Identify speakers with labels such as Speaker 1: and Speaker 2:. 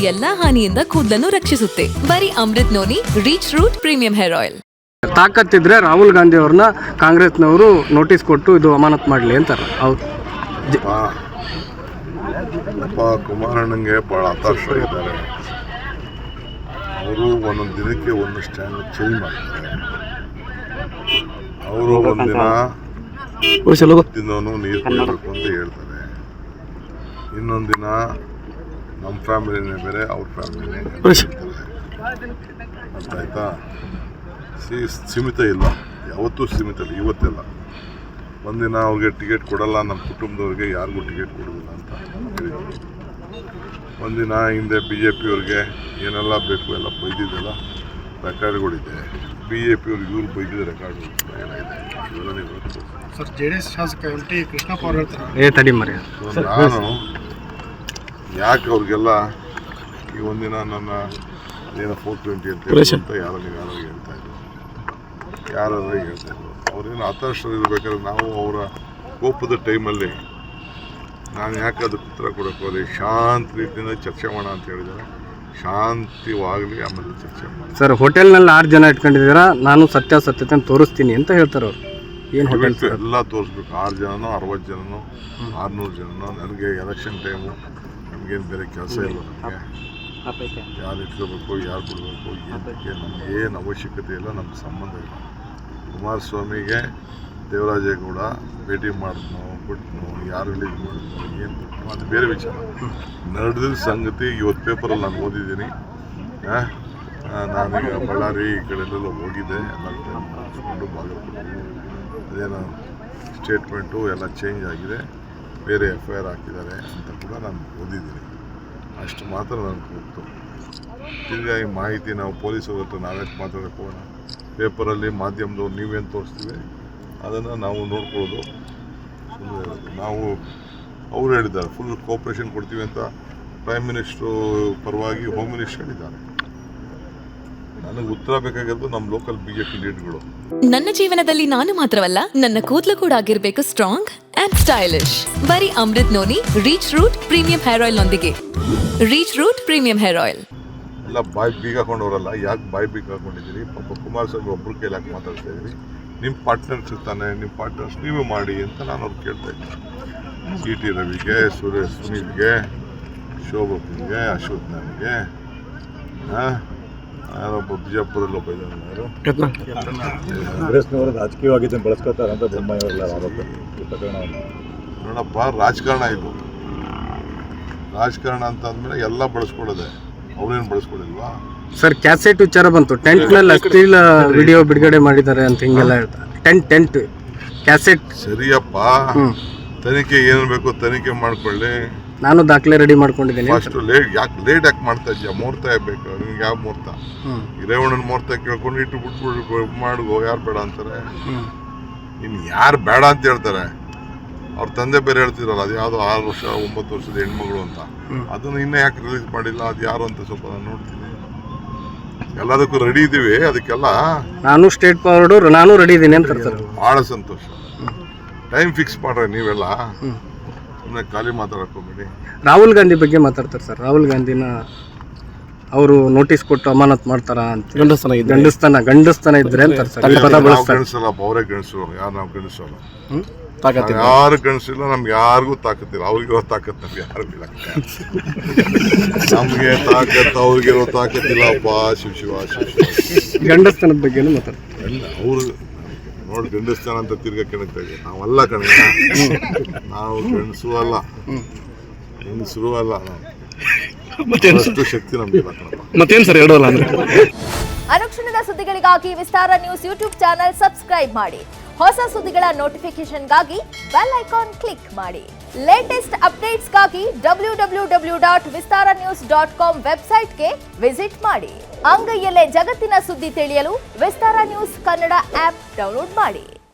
Speaker 1: ಎಲ್ಲಾ ಹಾನಿಯಿಂದ ಕೂದಲನ್ನು ರಕ್ಷಿಸುತ್ತೆ. ಬರೀ Amrit noni reach root premium hair oil.
Speaker 2: ತಾಕತ್ತಿದ್ರೆ ರಾಹುಲ್ ಗಾಂಧಿ ಅವ್ರನ್ನ ಕಾಂಗ್ರೆಸ್ನವರು ನೋಟಿಸ್ ಕೊಟ್ಟು ಇದು ಅಮಾನತ್ ಮಾಡಲಿ ಅಂತಾರೆ. ಹೌದು,
Speaker 3: ಕುಮಾರಣ್ಣಂಗೆ ಭಾಳ ಹತಾಶ ಇದ್ದಾರೆ. ಅವರು ಒಂದೊಂದು ದಿನಕ್ಕೆ ಒಂದು ಸ್ಟ್ಯಾಂಡ್ ಚೇಂಜ್ ಮಾಡ್ತಾರೆ. ಅವರು ಒಂದಿನ ತಿನ್ನೋನು ನೀರು ಕುಡಿಯಬೇಕು ಅಂತ ಹೇಳ್ತಾರೆ, ಇನ್ನೊಂದು ದಿನ ನಮ್ಮ ಫ್ಯಾಮಿಲಿನೇ ಬೇರೆ ಅವ್ರ ಫ್ಯಾಮಿಲಿನೇ ಅರ್ಥ ಆಯ್ತಾ. ಸೀಮಿತ ಇಲ್ಲ, ಯಾವತ್ತೂ ಸೀಮಿತ ಇಲ್ಲ, ಇವತ್ತೆಲ್ಲ. ಒಂದಿನ ಅವ್ರಿಗೆ ಟಿಕೆಟ್ ಕೊಡಲ್ಲ, ನಮ್ಮ ಕುಟುಂಬದವ್ರಿಗೆ ಯಾರಿಗೂ ಟಿಕೆಟ್ ಕೊಡೋದಿಲ್ಲ ಅಂತ ಹೇಳಿದ್ರು. ಒಂದಿನ ಹಿಂದೆ BJP ಅವ್ರಿಗೆ ಏನೆಲ್ಲ ಬೇಕು ಎಲ್ಲ ಬೈದಿದ್ದೆಲ್ಲ ರೆಕಾರ್ಡ್ಗಳಿದೆ. BJP ಅವ್ರಿಗೆ ಇವ್ರು ಬೈದಿದ್ದ ರೆಕಾರ್ಡ್ ಏನಾಗಿದೆ ಇವೆಲ್ಲ
Speaker 4: ಸರ್. JDS ಶಾಸಕ MT ಕೃಷ್ಣಪ್ಪ ಅವರು ಹೇಳ್ತಾರೆ,
Speaker 3: ನಾನು ಯಾಕೆ ಅವ್ರಿಗೆಲ್ಲ ಈ ಒಂದಿನ ನನ್ನ ಏನೋ 420 ಅಂತ ಯಾರು ಹೇಳ್ತಾ ಇದ್ರು, ಯಾರು ಹೇಳ್ತಾ ಇದ್ರು. ಅವ್ರೇನು ಹತಾಶರಿರ್ಬೇಕಾದ್ರೆ ನಾವು ಅವರ ಕೋಪದ ಟೈಮಲ್ಲಿ ನಾನು ಯಾಕೆ ಅದಕ್ಕೆ ಉತ್ತರ ಕೊಡೋಕೆ ಹೋದೆ, ಶಾಂತ ರೀತಿಯಿಂದ ಚರ್ಚೆ ಮಾಡೋಣ ಅಂತ ಹೇಳಿದ್ದಾರೆ. ಶಾಂತಿವಾಗಲಿ, ಆಮೇಲೆ ಚರ್ಚೆ ಮಾಡಿ.
Speaker 2: ಸರ್, ಹೋಟೆಲ್ನಲ್ಲಿ 6 ಜನ ಇಟ್ಕೊಂಡಿದ್ದೀರಾ, ನಾನು ಸತ್ಯಾಸತ್ಯತೆ ತೋರಿಸ್ತೀನಿ ಅಂತ ಹೇಳ್ತಾರೆ ಅವರು. ಏನು ಹೋಟೆಲ್
Speaker 3: ಎಲ್ಲ ತೋರಿಸ್ಬೇಕು. 6 ಜನನೋ 60 ಜನನೋ 600 ಜನನೋ. ನನಗೆ ಎಲೆಕ್ಷನ್ ಟೈಮು, ನಮಗೇನು ಬೇರೆ ಕೆಲಸ ಇಲ್ಲ. ನಮಗೆ ಯಾರು ಇಟ್ಕೋಬೇಕು, ಯಾರು ಬಿಡಬೇಕು, ಏನಕ್ಕೆ ನಮಗೇನು ಅವಶ್ಯಕತೆ ಇಲ್ಲ, ನಮ್ಗೆ ಸಂಬಂಧ ಇಲ್ಲ. ಕುಮಾರಸ್ವಾಮಿಗೆ ದೇವರಾಜೇಗೌಡ ಭೇಟಿ ಮಾಡಿದ್ನೋ ಬಿಟ್ನೋ, ಯಾರು ರಿಲೀಸ್ ಮಾಡಿದ್ನೋ, ಏನು ಬಿಟ್ನೋ, ಅದು ಬೇರೆ ವಿಚಾರ. ನಡೆದ ಸಂಗತಿ ಇವತ್ತು ಪೇಪರಲ್ಲಿ ನಾನು ಓದಿದ್ದೀನಿ. ನಾನೀಗ ಬಳ್ಳಾರಿ ಈ ಕಡೆಯಲ್ಲೆಲ್ಲ ಹೋಗಿದ್ದೆ, ಎಲ್ಲ ಮಾಡಿಸ್ಕೊಂಡು ಬಾಗಲಕೋಟೆ ಅದೇನೋ ಸ್ಟೇಟ್ಮೆಂಟು ಎಲ್ಲ ಚೇಂಜ್ ಆಗಿದೆ, ಬೇರೆ FIR ಹಾಕಿದ್ದಾರೆ ಅಂತ ಕೂಡ ನಾನು ಓದಿದ್ದೀನಿ. ಅಷ್ಟು ಮಾತ್ರ ನನಗೆ ಗೊತ್ತು. ತಿರ್ಗಾ ಈ ಮಾಹಿತಿ ನಾವು ಪೊಲೀಸರ ಹತ್ರ ನಾವ್ಯಾಕೆ ಮಾತಾಡೋಕ್ಕೆ ಹೋಗೋಣ. ಪೇಪರಲ್ಲಿ ಮಾಧ್ಯಮದವ್ರು ನೀವೇನು ತೋರಿಸ್ತೀವಿ ಅದನ್ನು ನಾವು ನೋಡ್ಕೊಳ್ಳೋದು. ನಾವು ಅವ್ರು ಹೇಳಿದ್ದಾರೆ ಫುಲ್ ಕೋಆಪ್ರೇಷನ್ ಕೊಡ್ತೀವಿ ಅಂತ. ಪ್ರೈಮ್ ಮಿನಿಸ್ಟ್ರು ಪರವಾಗಿ ಹೋಮ್ ಮಿನಿಸ್ಟರ್ ಹೇಳಿದ್ದಾರೆ. ನನಗೆ ಉತ್ತರ ಬೇಕಾಗಿರೋದು ನಮ್ಮ ಲೋಕಲ್ BJP ಲೀಡ್ಗಳು.
Speaker 1: ನನ್ನ ಜೀವನದಲ್ಲಿ ನಾನು ಮಾತ್ರವಲ್ಲ, ನನ್ನ ಕೂದಲು ಕೂಡ ಆಗಿರ್ಬೇಕು ಸ್ಟ್ರಾಂಗ್ ಅಂಡ್ ಸ್ಟೈಲಿಶ್. ಬರೀ Amrit noni reach root premium hair oil ನೊಂದಿಗೆ. Reach root premium hair oil
Speaker 3: ಎಲ್ಲ ಬಾಯಿ ಬೀಗ ಹಾಕೊಂಡವರಲ್ಲ. ಯಾಕೆ ಬಾಯಿ ಬೀಗ ಹಾಕೊಂಡಿದ್ದೀರಿ? ಪಾಪ ಕುಮಾರಸ್ವಾಮಿ ಒಬ್ಬರು ಕೈಲಿ ಯಾಕೆ ಮಾತಾಡ್ತಾ ಇದ್ದೀರಿ? ನಿಮ್ಮ ಪಾರ್ಟ್ನರ್ಸ್ ಇರ್ತಾನೆ, ನಿಮ್ಮ ಪಾರ್ಟ್ನರ್ಸ್ ನೀವೇ ಮಾಡಿ ಅಂತ ನಾನು ಅವ್ರು ಕೇಳ್ತಾ ಇದ್ದೀನಿ. CT ರವಿಗೆ, ಸುನೀಲ್ಗೆ, ಶೋಭಕ್ಗೆ, ಅಶ್ವಥ್ ನನಗೆ, ಯಾರೊಬ್ಬ ಬಿಜಾಪುರಲ್ಲಿ ಒಬ್ಬ ಇದ್ದಾನೆ, ಯಾರು
Speaker 5: ಕಾಂಗ್ರೆಸ್ನವರು ರಾಜಕೀಯವಾಗಿ ಬಳಸ್ಕೊತಾರೆ ಅಂತ ಬೊಮ್ಮಾಯಿಯವರೆಲ್ಲ ಆರೋಪ.
Speaker 3: ನೋಡಪ್ಪ, ರಾಜಕಾರಣ ಇದು. ರಾಜಕಾರಣ ಅಂತ ಅಂದಮೇಲೆ ಎಲ್ಲ ಬಳಸ್ಕೊಳ್ಳೋದೆ. ಅವ್ರೇನು ಬಳಸ್ಕೊಳ್ಳಿಲ್ವಾ?
Speaker 2: ಸರ್, ಕ್ಯಾಸೆಟ್ ವಿಚಾರ ಬಂತು. ಟೆಂಟ್ನಲ್ಲಿ ಅಶ್ಲೀಲ ವಿಡಿಯೋ ಬಿಡುಗಡೆ ಮಾಡಿದ್ದಾರೆ ಅಂತ ಹಿಂಗೆಲ್ಲ ಹೇಳ್ತಾರೆ. ಟೆಂಟ್ ಕ್ಯಾಸೆಟ್
Speaker 3: ಸರಿಯಪ್ಪ, ತನಿಖೆ ಏನು ಬೇಕು ತನಿಖೆ ಮಾಡ್ಕೊಳ್ಳಿ.
Speaker 2: ನಾನು ದಾಖಲೆ ರೆಡಿ ಮಾಡ್ಕೊಂಡಿದ್ದೀನಿ.
Speaker 3: ಅಷ್ಟು ಲೇಟ್ ಯಾಕೆ ಮಾಡ್ತಾ ಇದ್ದೀಯ? ಮುಹೂರ್ತ ಬೇಕು ನಿಮ್ಗೆ. ಯಾವ ಮುಹೂರ್ತ? ರೇವಣ್ಣನ ಮುಹೂರ್ತ ಕೇಳ್ಕೊಂಡು ಇಟ್ಟು ಬಿಟ್ಬಿಟ್ಟು ಮಾಡ್ಗೋ. ಯಾರು ಬೇಡ ಅಂತಾರೆ? ಇನ್ನು ಯಾರು ಬೇಡ ಅಂತ ಹೇಳ್ತಾರೆ? ಅವ್ರ ತಂದೆ ಬೇರೆ ಹೇಳ್ತಿರಲ್ಲ, ಅದು ಯಾವುದೋ 6 ವರ್ಷ 9 ವರ್ಷದ ಹೆಣ್ಮಗಳು ಅಂತ. ಅದನ್ನು ಇನ್ನೂ ಯಾಕೆ ರಿಲೀಸ್ ಮಾಡಿಲ್ಲ? ಅದು ಯಾರು ಅಂತ ಸ್ವಲ್ಪ ನಾನು ನೋಡ್ತೀನಿ. ಎಲ್ಲದಕ್ಕೂ ರೆಡಿ ಇದ್ದೀವಿ, ಅದಕ್ಕೆಲ್ಲ
Speaker 2: ನಾನು ಸ್ಟೇಟ್ ಫಾರ್ವರ್ಡ್, ನಾನು ರೆಡಿ ಇದ್ದೀನಿ ಅಂತ ಸರ್.
Speaker 3: ಭಾಳ ಸಂತೋಷ. ಟೈಮ್ ಫಿಕ್ಸ್ ಮಾಡ್ರೆ ನೀವೆಲ್ಲ ಸುಮ್ಮನೆ ಖಾಲಿ ಮಾತಾಡೋಕೋಬೇಡಿ.
Speaker 2: ರಾಹುಲ್ ಗಾಂಧಿ ಬಗ್ಗೆ ಮಾತಾಡ್ತಾರೆ ಸರ್. ರಾಹುಲ್ ಗಾಂಧಿನ ಅವರು ನೋಟಿಸ್ ಕೊಟ್ಟು ಅಮಾನತ್ ಮಾಡ್ತಾರ ಅಂತ. ಗಂಡಸ್ತನ ಇದ್ರೆ ಅಂತಾರೆ ಸರ್.
Speaker 3: ಗಂಡಸಲ್ಲ, ಅವರೇ ಗಂಡಸರು. ಯಾರು ನಾವು ಗಂಡಸಲ್ಲ, ಯಾರು ಗಂಡಸಿಲ್ಲ. ನಮ್ಗೆ ಯಾರಿಗೂ ತಾಕತ್ತಿಲ್ಲ. ಅವ್ರಿಗಿರೋ ತಾಕತ್ ನಮ್ಗೆ ಯಾರಿಗಿಲ್ಲ. ನಮ್ಗೆ ತಾಕತ್ ಅವ್ರಿಗಿರೋ ತಾಕತ್ತಿಲ್ಲಪ್ಪ. ಶಿವ
Speaker 2: ಗಂಡಸ್ತನದ ಬಗ್ಗೆನೂ ಮಾತಾಡ್ತಾರೆ
Speaker 3: ಎಲ್ಲ. ಅವರು ನೋಡಿ, ಗಂಡಸ್ತಾನ ಅಂತ ತಿರ್ಗಾ ಕೆಣಕ್ತಾ ಇದೆ. ನಾವಲ್ಲ ಕಣ, ನಾವು ಗಂಡಸರು ಅಲ್ಲ, ಹೆಂಗಸರು ಅಲ್ಲ. ನಾವು ಶಕ್ತಿ ನಮ್ಗಿಲ್ಲ ಕಣಪ್ಪ.
Speaker 2: ಮತ್ತೇನು ಸರ್ ಹೇಳೋಲ್ಲ ಅಂದ್ರೆ.
Speaker 6: ಅನುಕ್ಷಣದ ಸುದ್ದಿಗಳಿಗಾಗಿ ವಿಸ್ತಾರ ನ್ಯೂಸ್ ಯೂಟ್ಯೂಬ್ ಚಾನೆಲ್ ಸಬ್ಸ್ಕ್ರೈಬ್ ಮಾಡಿ. ಹೊಸ ಸುದ್ದಿಗಳ ನೋಟಿಫಿಕೇಶನ್ಗಾಗಿ ಬೆಲ್ ಐಕಾನ್ ಕ್ಲಿಕ್ ಮಾಡಿ. ಲೇಟೆಸ್ಟ್ ಅಪ್ಡೇಟ್ಸ್ಗಾಗಿ www.vistaranews.com ವೆಬ್ಸೈಟ್ಗೆ ವಿಸಿಟ್ ಮಾಡಿ. ಅಂಗೈಯಲ್ಲೇ ಜಗತ್ತಿನ ಸುದ್ದಿ ತಿಳಿಯಲು ವಿಸ್ತಾರ ನ್ಯೂಸ್ ಕನ್ನಡ ಆಪ್ ಡೌನ್ಲೋಡ್ ಮಾಡಿ.